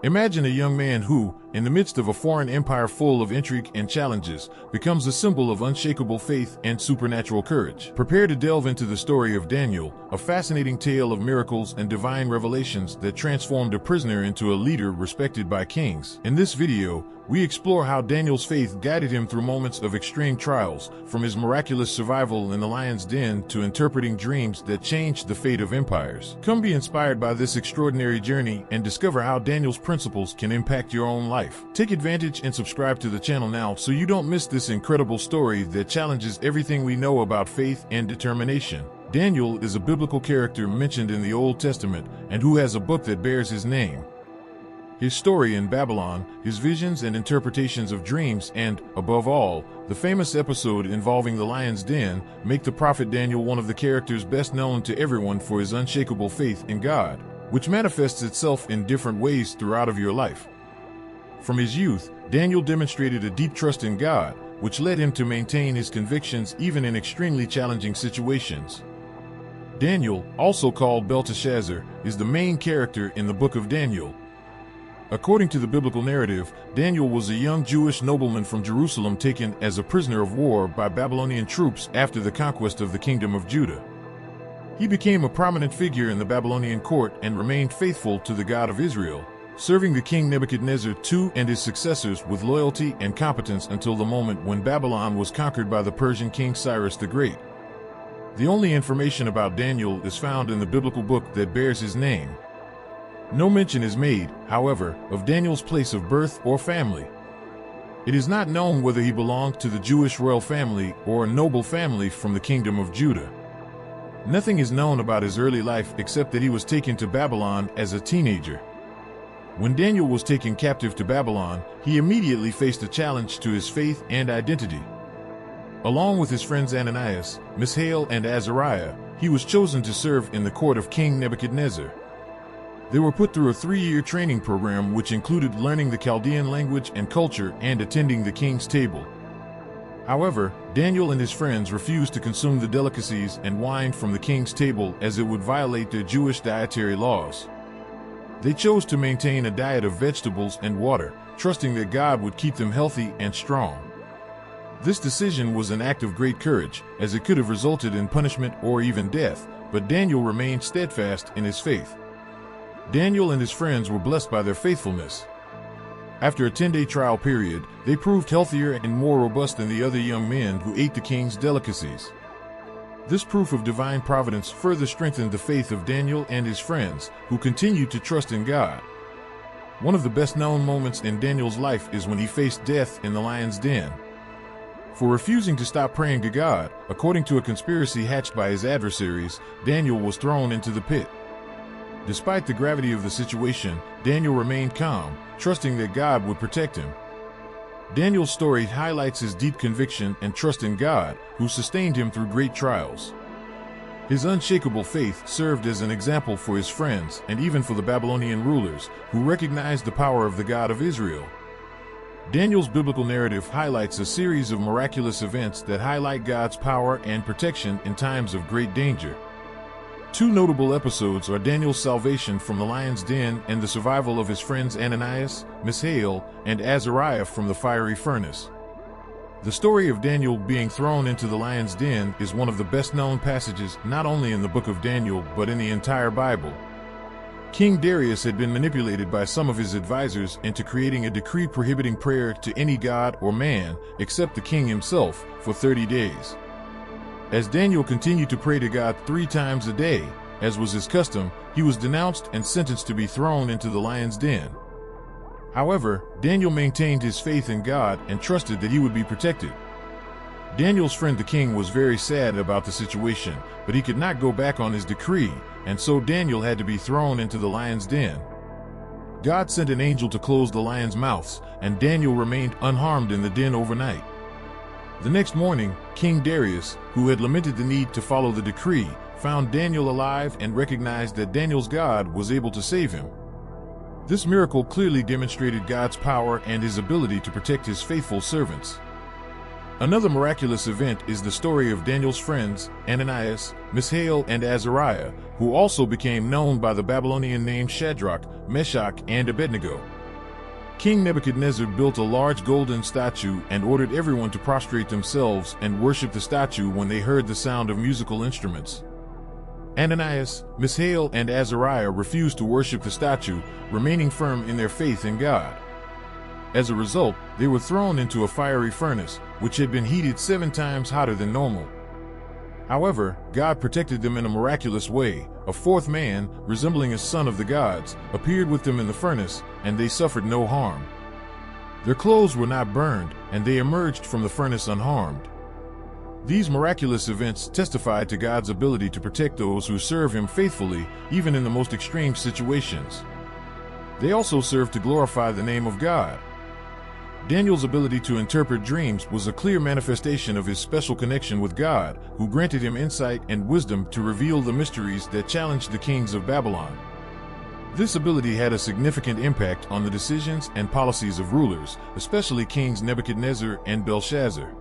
Imagine a young man who, in the midst of a foreign empire full of intrigue and challenges, becomes a symbol of unshakable faith and supernatural courage. Prepare to delve into the story of Daniel, a fascinating tale of miracles and divine revelations that transformed a prisoner into a leader respected by kings. In this video, we explore how Daniel's faith guided him through moments of extreme trials, from his miraculous survival in the lion's den to interpreting dreams that changed the fate of empires. Come be inspired by this extraordinary journey and discover how Daniel's principles can impact your own life. Take advantage and subscribe to the channel now so you don't miss this incredible story that challenges everything we know about faith and determination. Daniel is a biblical character mentioned in the Old Testament and who has a book that bears his name. His story in Babylon, his visions and interpretations of dreams, and, above all, the famous episode involving the lion's den, make the prophet Daniel one of the characters best known to everyone for his unshakable faith in God, which manifests itself in different ways throughout of your life. From his youth, Daniel demonstrated a deep trust in God, which led him to maintain his convictions even in extremely challenging situations. Daniel, also called Belteshazzar, is the main character in the book of Daniel. According to the biblical narrative, Daniel was a young Jewish nobleman from Jerusalem taken as a prisoner of war by Babylonian troops after the conquest of the kingdom of Judah. He became a prominent figure in the Babylonian court and remained faithful to the God of Israel, serving the king Nebuchadnezzar II and his successors with loyalty and competence until the moment when Babylon was conquered by the Persian king Cyrus the Great. The only information about Daniel is found in the biblical book that bears his name. No mention is made, however, of Daniel's place of birth or family. It is not known whether he belonged to the Jewish royal family or a noble family from the kingdom of Judah. Nothing is known about his early life except that he was taken to Babylon as a teenager. When Daniel was taken captive to Babylon, he immediately faced a challenge to his faith and identity. Along with his friends Ananias, Mishael, and Azariah, he was chosen to serve in the court of King Nebuchadnezzar. They were put through a 3-year training program which included learning the Chaldean language and culture and attending the king's table. However, Daniel and his friends refused to consume the delicacies and wine from the king's table as it would violate their Jewish dietary laws. They chose to maintain a diet of vegetables and water, trusting that God would keep them healthy and strong. This decision was an act of great courage, as it could have resulted in punishment or even death, but Daniel remained steadfast in his faith. Daniel and his friends were blessed by their faithfulness. After a 10-day trial period, they proved healthier and more robust than the other young men who ate the king's delicacies. This proof of divine providence further strengthened the faith of Daniel and his friends, who continued to trust in God. One of the best-known moments in Daniel's life is when he faced death in the lion's den. For refusing to stop praying to God, according to a conspiracy hatched by his adversaries, Daniel was thrown into the pit. Despite the gravity of the situation, Daniel remained calm, trusting that God would protect him. Daniel's story highlights his deep conviction and trust in God, who sustained him through great trials. His unshakable faith served as an example for his friends and even for the Babylonian rulers, who recognized the power of the God of Israel. Daniel's biblical narrative highlights a series of miraculous events that highlight God's power and protection in times of great danger. Two notable episodes are Daniel's salvation from the lion's den and the survival of his friends Ananias, Mishael, and Azariah from the fiery furnace. The story of Daniel being thrown into the lion's den is one of the best-known passages not only in the book of Daniel but in the entire Bible. King Darius had been manipulated by some of his advisors into creating a decree prohibiting prayer to any god or man, except the king himself, for 30 days. As Daniel continued to pray to God 3 times a day, as was his custom, he was denounced and sentenced to be thrown into the lion's den. However, Daniel maintained his faith in God and trusted that he would be protected. Daniel's friend the king was very sad about the situation, but he could not go back on his decree, and so Daniel had to be thrown into the lion's den. God sent an angel to close the lions' mouths, and Daniel remained unharmed in the den overnight. The next morning, King Darius, who had lamented the need to follow the decree, found Daniel alive and recognized that Daniel's God was able to save him. This miracle clearly demonstrated God's power and his ability to protect his faithful servants. Another miraculous event is the story of Daniel's friends, Ananias, Mishael, and Azariah, who also became known by the Babylonian name Shadrach, Meshach, and Abednego. King Nebuchadnezzar built a large golden statue and ordered everyone to prostrate themselves and worship the statue when they heard the sound of musical instruments. Ananias, Mishael, and Azariah refused to worship the statue, remaining firm in their faith in God. As a result, they were thrown into a fiery furnace, which had been heated 7 times hotter than normal. However, God protected them in a miraculous way. A fourth man, resembling a son of the gods, appeared with them in the furnace, and they suffered no harm. Their clothes were not burned, and they emerged from the furnace unharmed. These miraculous events testified to God's ability to protect those who serve Him faithfully, even in the most extreme situations. They also served to glorify the name of God. Daniel's ability to interpret dreams was a clear manifestation of his special connection with God, who granted him insight and wisdom to reveal the mysteries that challenged the kings of Babylon. This ability had a significant impact on the decisions and policies of rulers, especially kings Nebuchadnezzar and Belshazzar.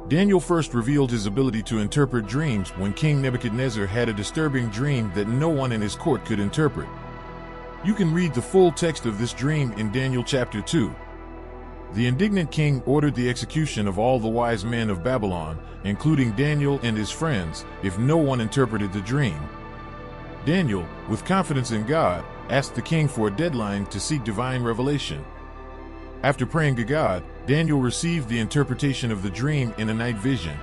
Daniel first revealed his ability to interpret dreams when King Nebuchadnezzar had a disturbing dream that no one in his court could interpret. You can read the full text of this dream in Daniel chapter 2. The indignant king ordered the execution of all the wise men of Babylon, including Daniel and his friends, if no one interpreted the dream. Daniel, with confidence in God, asked the king for a deadline to seek divine revelation. After praying to God, Daniel received the interpretation of the dream in a night vision.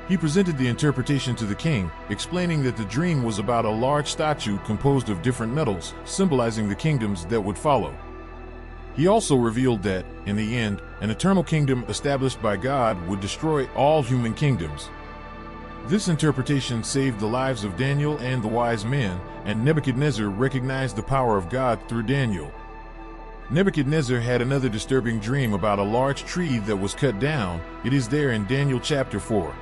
He presented the interpretation to the king, explaining that the dream was about a large statue composed of different metals, symbolizing the kingdoms that would follow. He also revealed that, in the end, an eternal kingdom established by God would destroy all human kingdoms. This interpretation saved the lives of Daniel and the wise men, and Nebuchadnezzar recognized the power of God through Daniel. Nebuchadnezzar had another disturbing dream about a large tree that was cut down. It is there in Daniel chapter 4.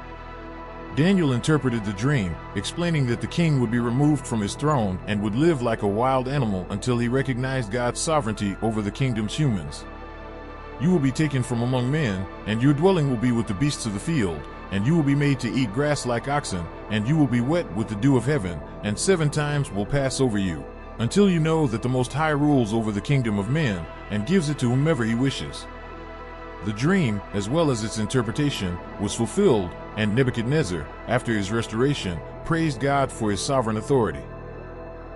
Daniel interpreted the dream, explaining that the king would be removed from his throne and would live like a wild animal until he recognized God's sovereignty over the kingdom's humans. You will be taken from among men, and your dwelling will be with the beasts of the field, and you will be made to eat grass like oxen, and you will be wet with the dew of heaven, and 7 times will pass over you, until you know that the Most High rules over the kingdom of men, and gives it to whomever He wishes. The dream, as well as its interpretation, was fulfilled, and Nebuchadnezzar, after his restoration, praised God for His sovereign authority.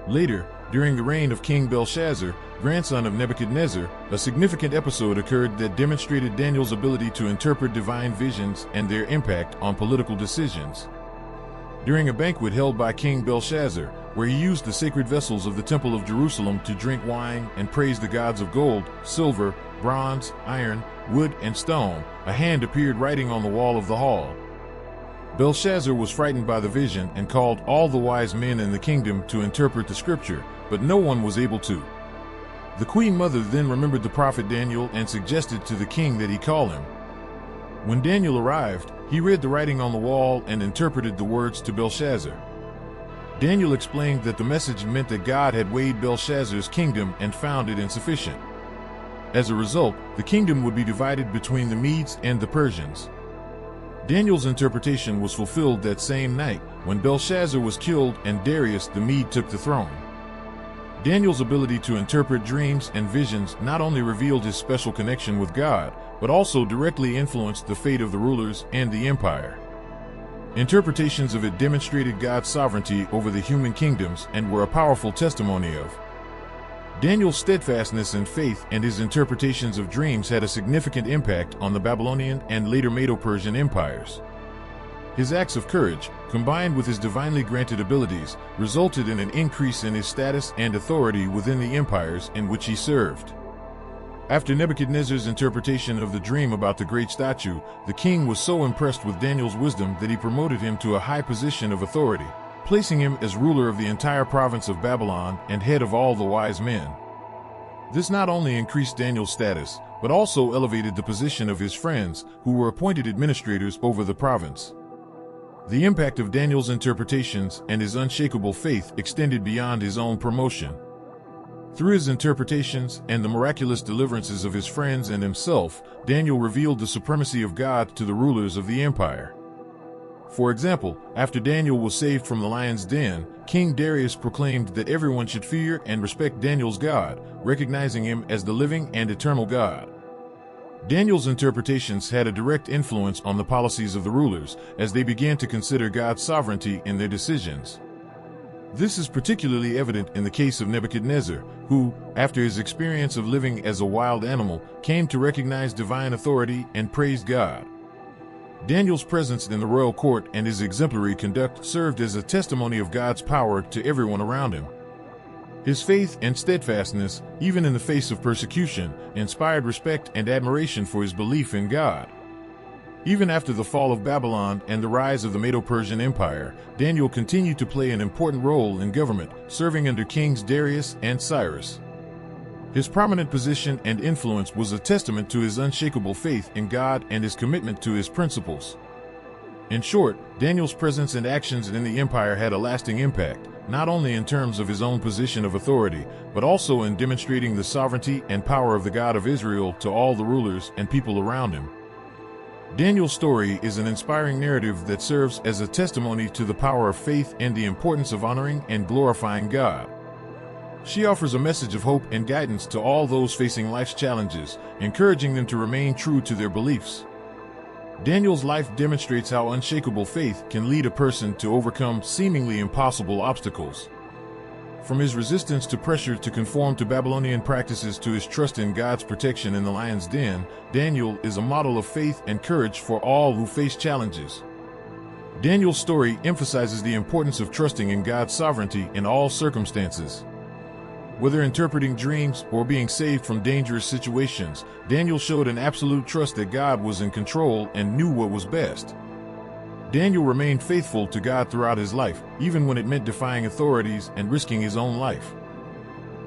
Later, during the reign of King Belshazzar, grandson of Nebuchadnezzar, a significant episode occurred that demonstrated Daniel's ability to interpret divine visions and their impact on political decisions. During a banquet held by King Belshazzar, where he used the sacred vessels of the Temple of Jerusalem to drink wine and praise the gods of gold, silver, bronze, iron, wood, and stone, a hand appeared writing on the wall of the hall. Belshazzar was frightened by the vision and called all the wise men in the kingdom to interpret the scripture, but no one was able to. The queen mother then remembered the prophet Daniel and suggested to the king that he call him. When Daniel arrived, he read the writing on the wall and interpreted the words to Belshazzar. Daniel explained that the message meant that God had weighed Belshazzar's kingdom and found it insufficient. As a result, the kingdom would be divided between the Medes and the Persians. Daniel's interpretation was fulfilled that same night, when Belshazzar was killed and Darius the Mede took the throne. Daniel's ability to interpret dreams and visions not only revealed his special connection with God, but also directly influenced the fate of the rulers and the empire. Interpretations of it demonstrated God's sovereignty over the human kingdoms and were a powerful testimony of Daniel's steadfastness in faith, and his interpretations of dreams had a significant impact on the Babylonian and later Medo-Persian empires. His acts of courage, combined with his divinely granted abilities, resulted in an increase in his status and authority within the empires in which he served. After Nebuchadnezzar's interpretation of the dream about the great statue, the king was so impressed with Daniel's wisdom that he promoted him to a high position of authority, placing him as ruler of the entire province of Babylon and head of all the wise men. This not only increased Daniel's status, but also elevated the position of his friends, who were appointed administrators over the province. The impact of Daniel's interpretations and his unshakable faith extended beyond his own promotion. Through his interpretations and the miraculous deliverances of his friends and himself, Daniel revealed the supremacy of God to the rulers of the empire. For example, after Daniel was saved from the lion's den, King Darius proclaimed that everyone should fear and respect Daniel's God, recognizing him as the living and eternal God. Daniel's interpretations had a direct influence on the policies of the rulers, as they began to consider God's sovereignty in their decisions. This is particularly evident in the case of Nebuchadnezzar, who, after his experience of living as a wild animal, came to recognize divine authority and praised God. Daniel's presence in the royal court and his exemplary conduct served as a testimony of God's power to everyone around him. His faith and steadfastness, even in the face of persecution, inspired respect and admiration for his belief in God. Even after the fall of Babylon and the rise of the Medo-Persian Empire, Daniel continued to play an important role in government, serving under kings Darius and Cyrus. His prominent position and influence was a testament to his unshakable faith in God and his commitment to his principles. In short, Daniel's presence and actions in the empire had a lasting impact, not only in terms of his own position of authority, but also in demonstrating the sovereignty and power of the God of Israel to all the rulers and people around him. Daniel's story is an inspiring narrative that serves as a testimony to the power of faith and the importance of honoring and glorifying God. She offers a message of hope and guidance to all those facing life's challenges, encouraging them to remain true to their beliefs. Daniel's life demonstrates how unshakable faith can lead a person to overcome seemingly impossible obstacles. From his resistance to pressure to conform to Babylonian practices to his trust in God's protection in the lion's den, Daniel is a model of faith and courage for all who face challenges. Daniel's story emphasizes the importance of trusting in God's sovereignty in all circumstances. Whether interpreting dreams or being saved from dangerous situations, Daniel showed an absolute trust that God was in control and knew what was best. Daniel remained faithful to God throughout his life, even when it meant defying authorities and risking his own life.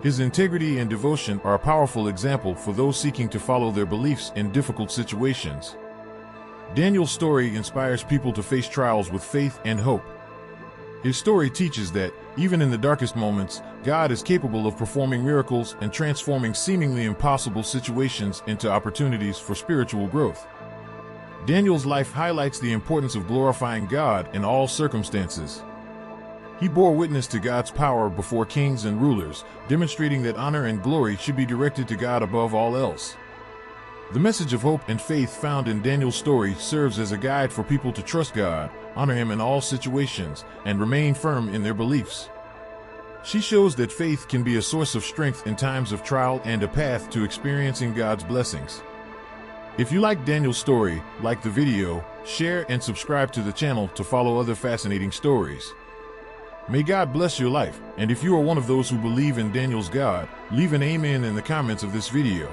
His integrity and devotion are a powerful example for those seeking to follow their beliefs in difficult situations. Daniel's story inspires people to face trials with faith and hope. His story teaches that, even in the darkest moments, God is capable of performing miracles and transforming seemingly impossible situations into opportunities for spiritual growth. Daniel's life highlights the importance of glorifying God in all circumstances. He bore witness to God's power before kings and rulers, demonstrating that honor and glory should be directed to God above all else. The message of hope and faith found in Daniel's story serves as a guide for people to trust God, honor Him in all situations, and remain firm in their beliefs. She shows that faith can be a source of strength in times of trial and a path to experiencing God's blessings. If you like Daniel's story, like the video, share and subscribe to the channel to follow other fascinating stories. May God bless your life, and if you are one of those who believe in Daniel's God, leave an amen in the comments of this video.